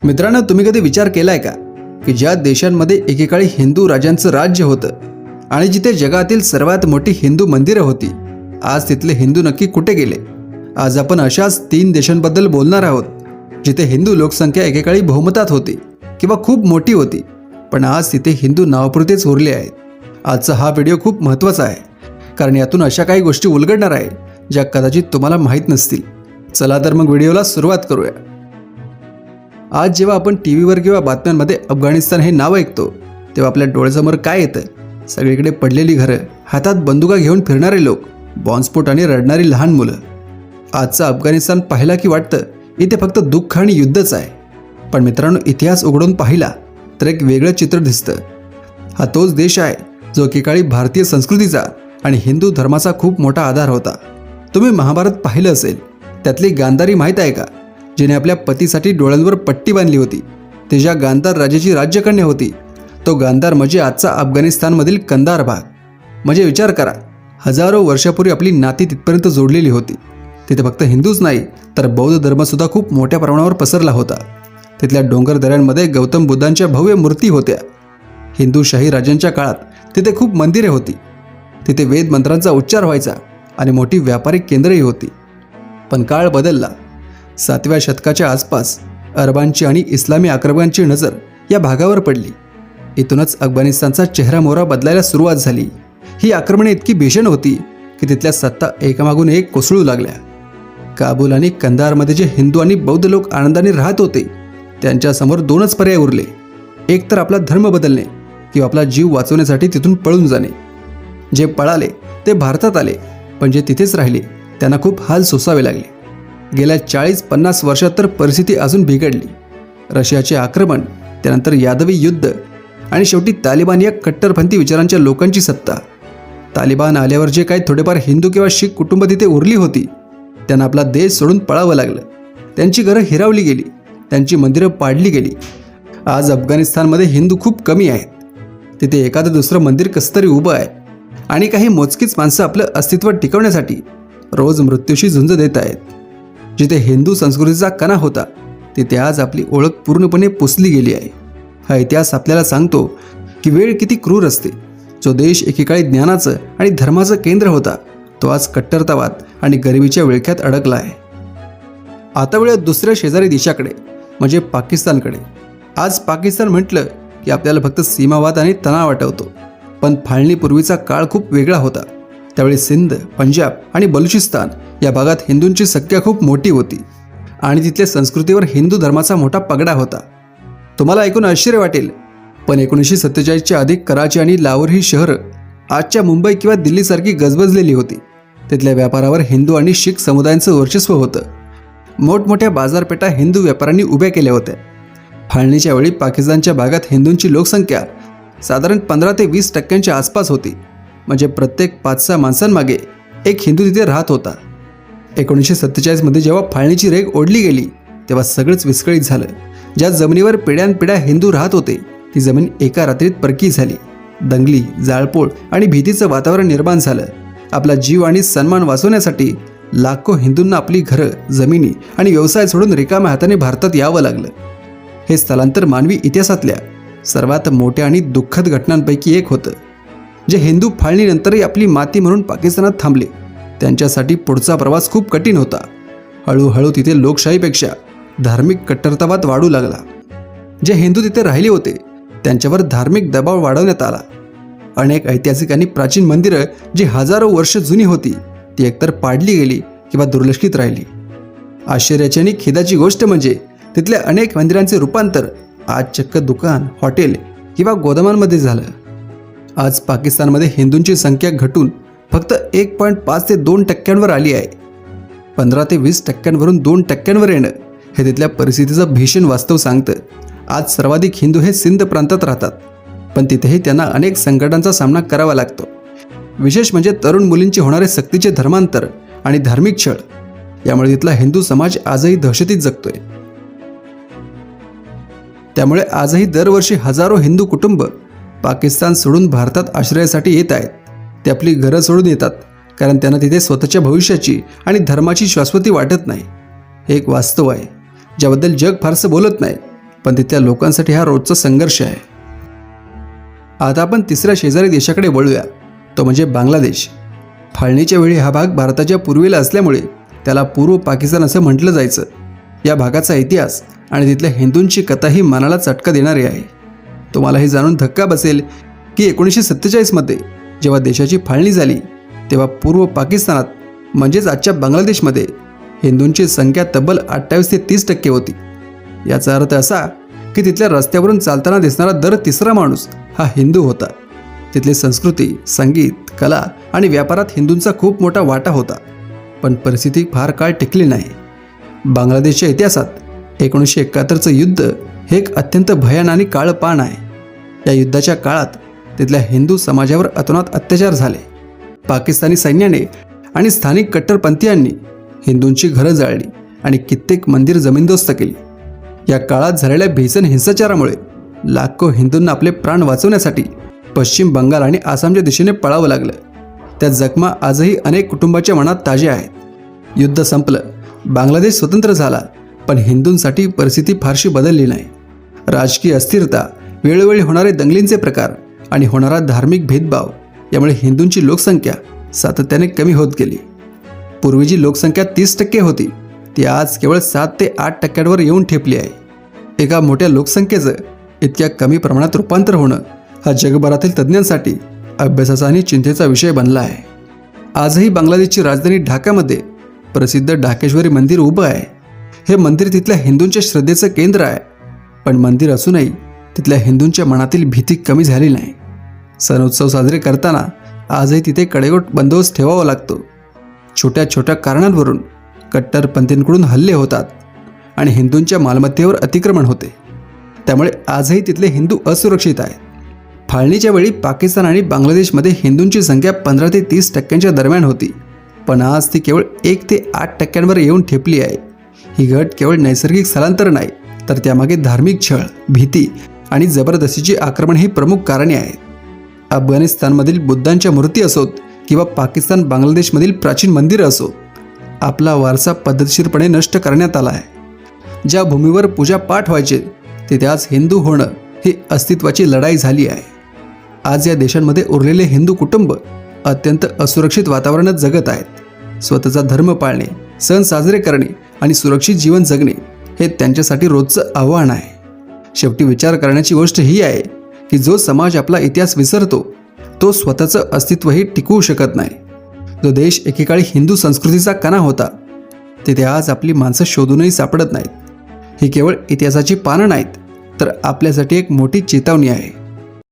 मित्रांनो, तुम्ही कधी विचार केलाय का की ज्या देशांमध्ये एकेकाळी हिंदू राजांचं राज्य होतं आणि जिथे जगातील सर्वात मोठी हिंदू मंदिरं होती, आज तिथले हिंदू नक्की कुठे गेले? आज आपण अशाच 3 देशांबद्दल बोलणार आहोत जिथे हिंदू लोकसंख्या एकेकाळी बहुमतात होती किंवा खूप मोठी होती, पण आज तिथे हिंदू नावापुरतेच उरले आहेत. आजचा हा व्हिडिओ खूप महत्त्वाचा आहे, कारण यातून अशा काही गोष्टी उलगडणार आहे ज्या कदाचित तुम्हाला माहीत नसतील. चला तर मग व्हिडिओला सुरुवात करूया. आज जेव्हा आपण टीव्हीवर किंवा बातम्यांमध्ये अफगाणिस्तान हे नाव ऐकतो, तेव्हा आपल्या डोळ्यासमोर काय येतं? सगळीकडे पडलेली घरं, हातात बंदुका घेऊन फिरणारे लोक, बॉम्बस्फोट आणि रडणारी लहान मुलं. आजचा अफगाणिस्तान पाहिला की वाटतं इथे फक्त दुःख आणि युद्धच आहे. पण मित्रांनो, इतिहास उघडून पाहिला तर एक वेगळं चित्र दिसतं. हा तोच देश आहे जो एकेकाळी भारतीय संस्कृतीचा आणि हिंदू धर्माचा खूप मोठा आधार होता. तुम्ही महाभारत पाहिलं असेल, त्यातली गांधारी माहीत आहे का, जिने आपल्या पतीसाठी डोळ्यांवर पट्टी बांधली होती? ती ज्या गांधार राजाची राज्यकन्या होती, तो गांधार म्हणजे आजचा अफगाणिस्तानमधील कंदार भाग. म्हणजे विचार करा, हजारो वर्षापूर्वी आपली नाती तिथपर्यंत जोडलेली होती. तिथे फक्त हिंदूच नाही तर बौद्ध धर्मसुद्धा खूप मोठ्या प्रमाणावर पसरला होता. तिथल्या डोंगर दऱ्यांमध्ये गौतम बुद्धांच्या भव्य मूर्ती होत्या. हिंदूशाही राजांच्या काळात तिथे खूप मंदिरे होती. तिथे वेद मंत्रांचा उच्चार व्हायचा आणि मोठी व्यापारिक केंद्रही होती. पण काळ बदलला. 7व्या शतकाच्या आसपास अरबांची आणि इस्लामी आक्रमकांची नजर या भागावर पडली. इथूनच अफगाणिस्तानचा चेहरामोहरा बदलायला सुरुवात झाली. ही आक्रमणे इतकी भीषण होती की तिथल्या सत्ता एकामागून एक कोसळू लागल्या. काबूल आणि कंदारमध्ये जे हिंदू आणि बौद्ध लोक आनंदाने राहत होते, त्यांच्यासमोर 2च पर्याय उरले. एक तर आपला धर्म बदलणे किंवा आपला जीव वाचवण्यासाठी तिथून पळून जाणे. जे पळाले ते भारतात आले, पण जे तिथेच राहिले त्यांना खूप हाल सोसावे लागले. गेल्या 40-50 वर्षात तर परिस्थिती अजून बिघडली. रशियाचे आक्रमण, त्यानंतर यादवी युद्ध आणि शेवटी तालिबान या कट्टरपंथी विचारांच्या लोकांची सत्ता. तालिबान आल्यावर जे काही थोडेफार हिंदू किंवा शीख कुटुंब तिथे उरली होती, त्यांना आपला देश सोडून पळावं लागलं. त्यांची घरं हिरावली गेली, त्यांची मंदिरं पाडली गेली. आज अफगाणिस्तानमध्ये हिंदू खूप कमी आहेत. तिथे एखादं दुसरं मंदिर कसं तरी उभं आहे आणि काही मोजकीच माणसं आपलं अस्तित्व टिकवण्यासाठी रोज मृत्यूशी झुंज देत आहेत. जिथे हिंदू संस्कृतीचा कणा होता, तिथे आज आपली ओळख पूर्णपणे पुसली गेली आहे. हा इतिहास आपल्याला सांगतो की वेळ किती क्रूर असते. जो देश एकेकाळी ज्ञानाचं आणि धर्माचं केंद्र होता, तो आज कट्टरतावाद आणि गरिबीच्या विळख्यात अडकला आहे. आता वेळ दुसऱ्या शेजारी देशाकडे, म्हणजे पाकिस्तानकडे. आज पाकिस्तान म्हटलं की आपल्याला फक्त सीमावाद आणि तणाव आठवतो. पण फाळणीपूर्वीचा काळ खूप वेगळा होता. त्यावेळी सिंध, पंजाब आणि बलुचिस्तान या भागात हिंदूंची संख्या खूप मोठी होती आणि तिथल्या संस्कृतीवर हिंदू धर्माचा मोठा पगडा होता. तुम्हाला ऐकून आश्चर्य वाटेल, पण 1947च्या आधी कराची आणि लाहोर ही शहरं आजच्या मुंबई किंवा दिल्लीसारखी गजबजलेली होती. तिथल्या व्यापारावर हिंदू आणि शीख समुदायांचं वर्चस्व होतं. मोठमोठ्या बाजारपेठा हिंदू व्यापाऱ्यांनी उभ्या केल्या होत्या. फाळणीच्या वेळी पाकिस्तानच्या भागात हिंदूंची लोकसंख्या साधारण 15 ते 20% आसपास होती. म्हणजे प्रत्येक 5-6 माणसांमागे एक हिंदू तिथे राहत होता. 1947मध्ये जेव्हा फाळणीची रेघ ओढली गेली, तेव्हा सगळंच विस्कळीत झालं. ज्या जमिनीवर पिढ्यानपिढ्या हिंदू राहत होते, ती जमीन एका रात्रीत परकी झाली. दंगली, जाळपोळ आणि भीतीचं वातावरण निर्माण झालं. आपला जीव आणि सन्मान वाचवण्यासाठी लाखो हिंदूंना आपली घरं, जमिनी आणि व्यवसाय सोडून रिकाम्या हाताने भारतात यावं लागलं. हे स्थलांतर मानवी इतिहासातल्या सर्वात मोठ्या आणि दुःखद घटनांपैकी एक होतं. जे हिंदू फाळणीनंतरही आपली माती म्हणून पाकिस्तानात थांबले, त्यांच्यासाठी पुढचा प्रवास खूप कठीण होता. हळूहळू तिथे लोकशाहीपेक्षा धार्मिक कट्टरतावाद वाढू लागला. जे हिंदू तिथे राहिले होते, त्यांच्यावर धार्मिक दबाव वाढवण्यात आला. अनेक ऐतिहासिक आणि प्राचीन मंदिरं जी हजारो वर्ष जुनी होती, ती एकतर पाडली गेली किंवा दुर्लक्षित राहिली. आश्चर्याची आणि खेदाची गोष्ट म्हणजे तिथल्या अनेक मंदिरांचे रूपांतर आज चक्क दुकान, हॉटेल किंवा गोदामांमध्ये झालं. आज पाकिस्तानमध्ये हिंदूंची संख्या घटून फक्त 1.5 ते 2% आली आहे. 15 ते 20%वरून 2% येणं हे तिथल्या परिस्थितीचं भीषण वास्तव सांगतं. आज सर्वाधिक हिंदू हे सिंध प्रांतात राहतात, पण तिथेही त्यांना अनेक संकटांचा सामना करावा लागतो. विशेष म्हणजे तरुण मुलींचे होणारे सक्तीचे धर्मांतर आणि धार्मिक छळ यामुळे तिथला हिंदू समाज आजही दहशतीत जगतोय. त्यामुळे आजही दरवर्षी हजारो हिंदू कुटुंब पाकिस्तान सोडून भारतात आश्रयासाठी येत आहेत. ते आपली घरं सोडून येतात कारण त्यांना तिथे स्वतःच्या भविष्याची आणि धर्माची शाश्वती वाटत नाही. हे एक वास्तव आहे ज्याबद्दल जग फारसं बोलत नाही, पण तिथल्या लोकांसाठी हा रोजचा संघर्ष आहे. आता आपण तिसऱ्या शेजारी देशाकडे वळूया, तो म्हणजे बांगलादेश. फाळणीच्या वेळी हा भाग भारताच्या पूर्वेला असल्यामुळे त्याला पूर्व पाकिस्तान असं म्हटलं जायचं. या भागाचा इतिहास आणि तिथल्या हिंदूंची कथाही मनाला चटका देणारी आहे. तुम्हाला हे जाणून धक्का बसेल की 1947मध्ये जेव्हा देशाची फाळणी झाली तेव्हा पूर्व पाकिस्तानात म्हणजेच आजच्या बांगलादेशमध्ये हिंदूंची संख्या तब्बल 28 ते 30% होती. याचा अर्थ असा की तिथल्या रस्त्यावरून चालताना दिसणारा दर तिसरा माणूस हा हिंदू होता. तिथली संस्कृती, संगीत, कला आणि व्यापारात हिंदूंचा खूप मोठा वाटा होता. पण परिस्थिती फार काळ टिकली नाही. बांगलादेशच्या इतिहासात 1971चं युद्ध हे एक अत्यंत भयान आणि काळं पान आहे. या युद्धाच्या काळात तिथल्या हिंदू समाजावर अतोनात अत्याचार झाले. पाकिस्तानी सैन्याने आणि स्थानिक कट्टरपंथीयांनी हिंदूंची घरं जाळली आणि कित्येक मंदिर जमीनदोस्त केली. या काळात झालेल्या भीषण हिंसाचारामुळे लाखो हिंदूंना आपले प्राण वाचवण्यासाठी पश्चिम बंगाल आणि आसामच्या दिशेने पळावं लागलं. त्या जखमा आजही अनेक कुटुंबाच्या मनात ताज्या आहेत. युद्ध संपलं, बांगलादेश स्वतंत्र झाला, पण हिंदूंसाठी परिस्थिती फारशी बदलली नाही. राजकीय अस्थिरता, वेळोवेळी होणारे दंगलींचे प्रकार आणि होणारा धार्मिक भेदभाव यामुळे हिंदूंची लोकसंख्या सातत्याने कमी होत गेली. पूर्वी जी लोकसंख्या 30% होती ती आज केवळ 7 ते 8% येऊन ठेपली आहे. एका मोठ्या लोकसंख्येचं इतक्या कमी प्रमाणात रूपांतर होणं हा जगभरातील तज्ज्ञांसाठी अभ्यासाचा आणि चिंतेचा विषय बनला आहे. आजही बांगलादेशची राजधानी ढाकामध्ये प्रसिद्ध ढाकेश्वरी मंदिर उभं आहे. हे मंदिर तिथल्या हिंदूंच्या श्रद्धेचं केंद्र आहे. पण मंदिर असूनही तिथल्या हिंदूंच्या मनातील भीती कमी झाली नाही. सण उत्सव साजरे करताना आजही तिथे कडेकोट बंदोबस्त ठेवावा लागतो. छोट्या छोट्या कारणांवरून कट्टरपंथींकडून हल्ले होतात आणि हिंदूंच्या मालमत्तेवर अतिक्रमण होते. त्यामुळे आजही तिथले हिंदू असुरक्षित आहेत. फाळणीच्या वेळी पाकिस्तान आणि बांगलादेशमध्ये हिंदूंची संख्या 15 ते 30% दरम्यान होती, पण आज ती केवळ 1 ते 8% येऊन ठेपली आहे. ही घट केवळ नैसर्गिक स्थलांतर नाही, तर त्यामागे धार्मिक छळ, भीती आणि जबरदस्तीची आक्रमण ही प्रमुख कारणे आहेत. अफगाणिस्तानमधील बुद्धांच्या मूर्ती असोत किंवा पाकिस्तान बांगलादेशमधील प्राचीन मंदिरं असोत, आपला वारसा पद्धतशीरपणे नष्ट करण्यात आला आहे. ज्या भूमीवर पूजापाठ व्हायचे तिथे आज हिंदू होणं ही अस्तित्वाची लढाई झाली आहे. आज या देशांमध्ये उरलेले हिंदू कुटुंब अत्यंत असुरक्षित वातावरणात जगत आहेत. स्वतःचा धर्म पाळणे, सण साजरे करणे आणि सुरक्षित जीवन जगणे हे त्यांच्यासाठी रोजचं आव्हान आहे. शेवटी विचार करण्याची गोष्ट ही आहे की जो समाज आपला इतिहास विसरतो तो स्वतःचं अस्तित्वही टिकवू शकत नाही. जो देश एकेकाळी हिंदू संस्कृतीचा कणा होता तिथे आज आपली माणसं शोधूनही सापडत नाहीत. ही केवळ इतिहासाची पानं नाहीत, तर आपल्यासाठी एक मोठी चेतावणी आहे.